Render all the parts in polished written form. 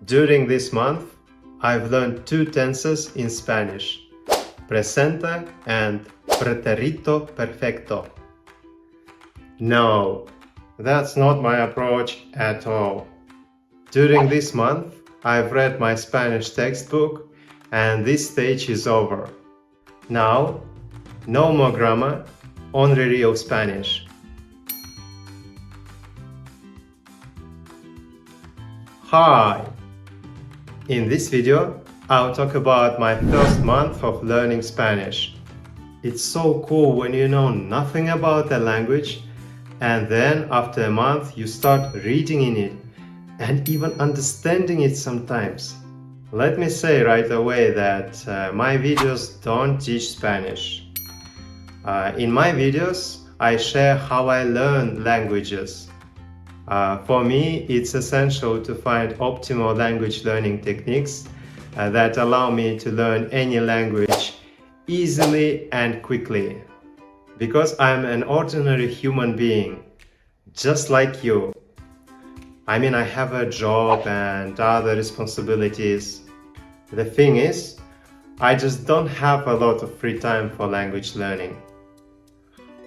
During this month, I've learned two tenses in Spanish, presente and pretérito perfecto. No, that's not my approach at all. During this month, I've read my Spanish textbook and this stage is over. Now, no more grammar, only real Spanish. Hi! In this video, I'll talk about my first month of learning Spanish. It's so cool when you know nothing about the language and then after a month you start reading in it and even understanding it sometimes. Let me say right away that my videos don't teach Spanish. In my videos, I share how I learn languages. For me, it's essential to find optimal language learning techniques that allow me to learn any language easily and quickly. Because I'm an ordinary human being, just like you. I mean, I have a job and other responsibilities. The thing is, I just don't have a lot of free time for language learning.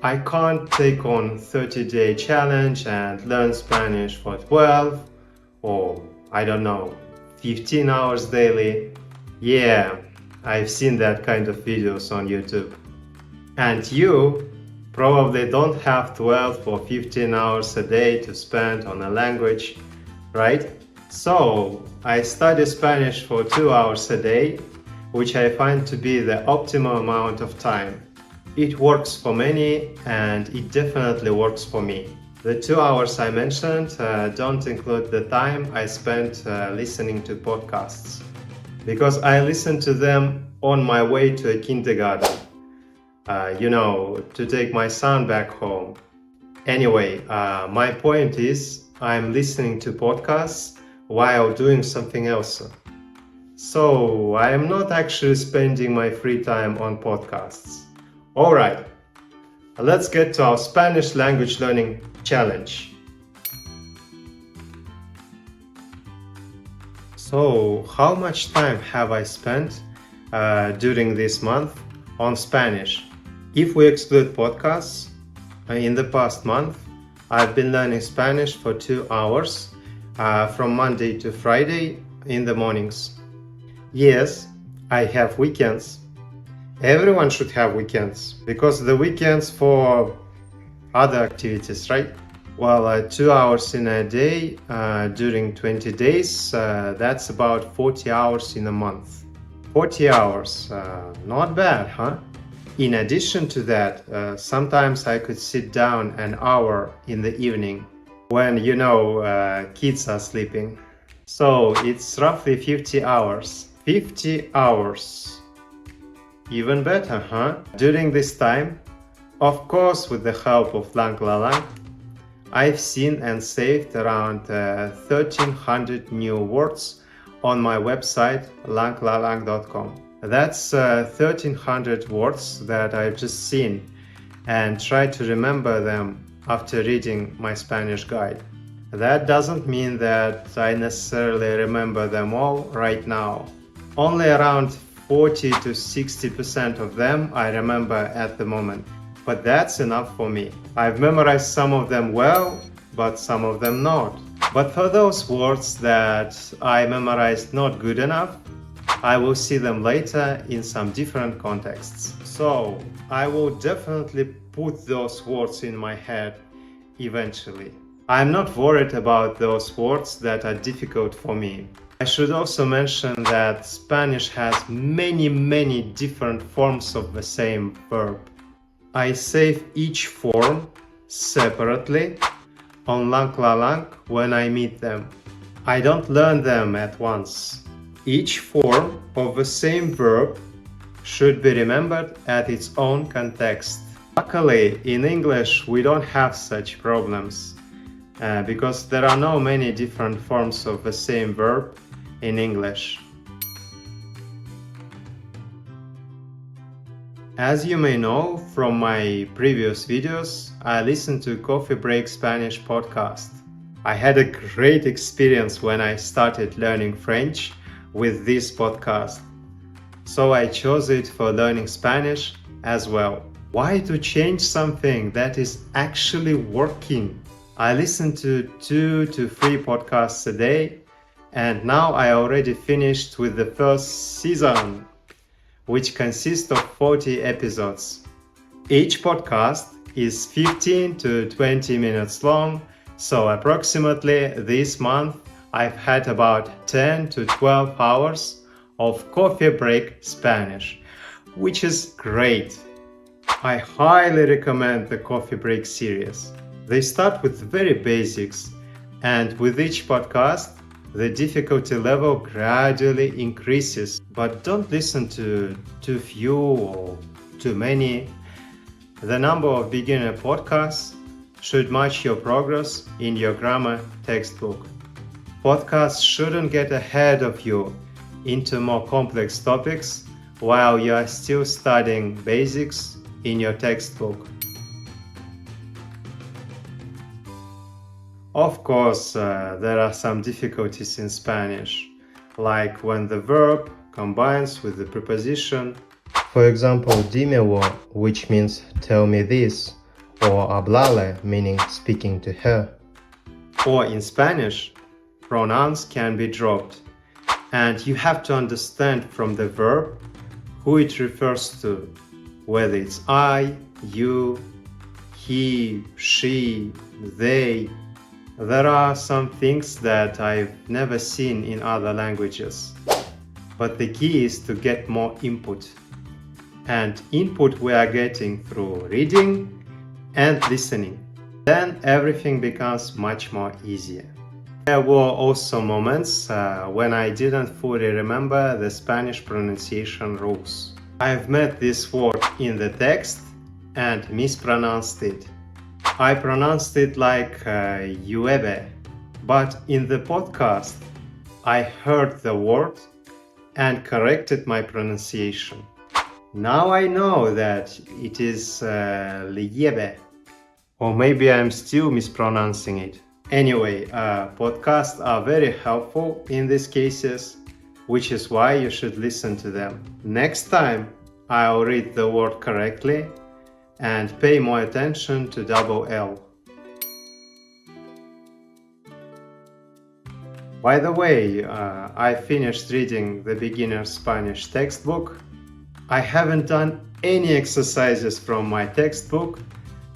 I can't take on 30-day challenge and learn Spanish for 12 or, I don't know, 15 hours daily. Yeah, I've seen that kind of videos on YouTube. And you probably don't have 12 or 15 hours a day to spend on a language, right? So, I study Spanish for 2 hours a day, which I find to be the optimal amount of time. It works for many and it definitely works for me. The 2 hours I mentioned don't include the time I spent listening to podcasts, because I listen to them on my way to a kindergarten, to take my son back home. Anyway, my point is I'm listening to podcasts while doing something else. So I am not actually spending my free time on podcasts. Alright, let's get to our Spanish language learning challenge. So, how much time have I spent during this month on Spanish? If we exclude podcasts, in the past month, I've been learning Spanish for 2 hours from Monday to Friday in the mornings. Yes, I have weekends. Everyone should have weekends, because the weekends for other activities, right? Well, 2 hours in a day during 20 days, that's about 40 hours in a month. 40 hours, not bad, huh? In addition to that, sometimes I could sit down an hour in the evening when, kids are sleeping. So it's roughly 50 hours. 50 hours. Even better, huh? During this time, of course with the help of Lang La Lang, I've seen and saved around 1300 new words on my website langlalang.com. That's 1300 words that I've just seen and tried to remember them after reading my Spanish guide. That doesn't mean that I necessarily remember them all right now. Only around 40 to 60% of them I remember at the moment, but that's enough for me. I've memorized some of them well, but some of them not. But for those words that I memorized not good enough, I will see them later in some different contexts. So I will definitely put those words in my head eventually. I'm not worried about those words that are difficult for me. I should also mention that Spanish has many different forms of the same verb. I save each form separately on Lang La Lang when I meet them. I don't learn them at once. Each form of the same verb should be remembered at its own context. Luckily, in English we don't have such problems because there are no many different forms of the same verb in English. As you may know from my previous videos, I listen to Coffee Break Spanish podcast. I had a great experience when I started learning French with this podcast. So I chose it for learning Spanish as well. Why to change something that is actually working? I listen to 2 to 3 podcasts a day, and now I already finished with the first season, which consists of 40 episodes. Each podcast is 15 to 20 minutes long, so approximately this month I've had about 10 to 12 hours of coffee break Spanish, which is great. I highly recommend the Coffee Break series. They start with very basics, and with each podcast, the difficulty level gradually increases. But don't listen to too few or too many. The number of beginner podcasts should match your progress in your grammar textbook. Podcasts shouldn't get ahead of you into more complex topics while you are still studying basics in your textbook. Of course, there are some difficulties in Spanish, like when the verb combines with the preposition. For example, dímelo, which means tell me this, or hablale, meaning speaking to her. Or in Spanish, pronouns can be dropped, and you have to understand from the verb who it refers to, whether it's I, you, he, she, they. There are some things that I've never seen in other languages, but the key is to get more input. And input we are getting through reading and listening. Then everything becomes much more easier. There were also moments when I didn't fully remember the Spanish pronunciation rules. I've met this word in the text and mispronounced it. I pronounced it like llueve, but in the podcast, I heard the word and corrected my pronunciation. Now I know that it is llueve, or maybe I'm still mispronouncing it. Anyway, podcasts are very helpful in these cases, which is why you should listen to them. Next time, I'll read the word correctly and pay more attention to double L. By the way, I finished reading the beginner Spanish textbook. I haven't done any exercises from my textbook,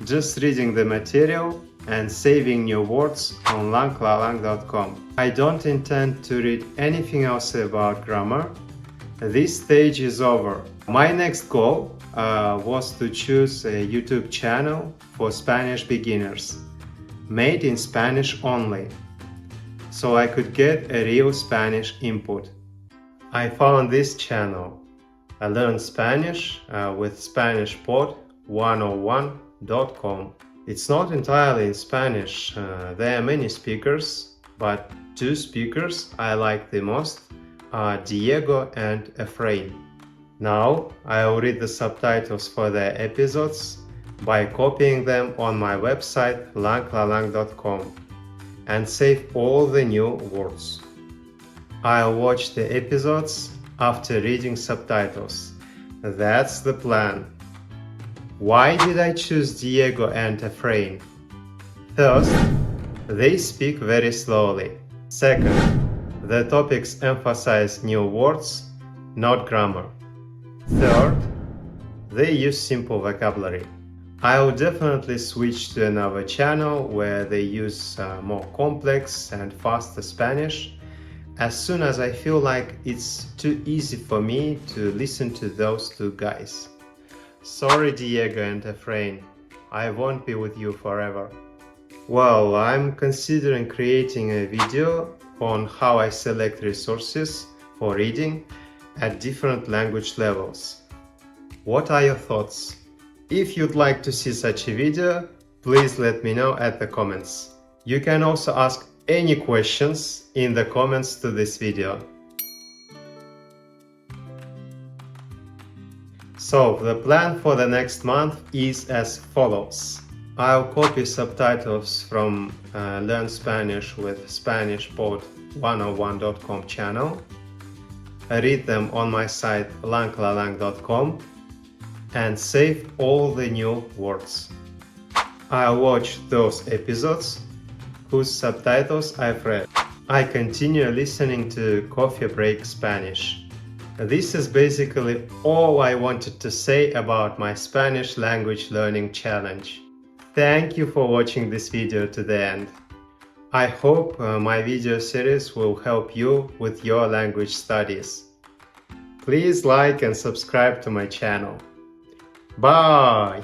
just reading the material and saving new words on langlalang.com. I don't intend to read anything else about grammar. This stage is over. My next goal was to choose a YouTube channel for Spanish beginners, made in Spanish only, so I could get a real Spanish input. I found this channel. I learned Spanish with SpanishPod101.com. It's not entirely in Spanish. There are many speakers, but 2 speakers I like the most are Diego and Efrain. Now I'll read the subtitles for their episodes by copying them on my website langlalang.com and save all the new words. I'll watch the episodes after reading subtitles. That's the plan. Why did I choose Diego and Efrain? First, they speak very slowly. Second, the topics emphasize new words, not grammar. Third, they use simple vocabulary. I'll definitely switch to another channel where they use more complex and faster Spanish as soon as I feel like it's too easy for me to listen to those 2 guys. Sorry, Diego and Efrain, I won't be with you forever. Well, I'm considering creating a video on how I select resources for reading at different language levels. What are your thoughts? If you'd like to see such a video, please let me know at the comments. You can also ask any questions in the comments to this video. So the plan for the next month is as follows. I'll copy subtitles from Learn Spanish with SpanishPod101.com channel, read them on my site langlalang.com, and save all the new words. I'll watch those episodes whose subtitles I've read. I continue listening to Coffee Break Spanish. This is basically all I wanted to say about my Spanish language learning challenge. Thank you for watching this video to the end. I hope my video series will help you with your language studies. Please like and subscribe to my channel. Bye!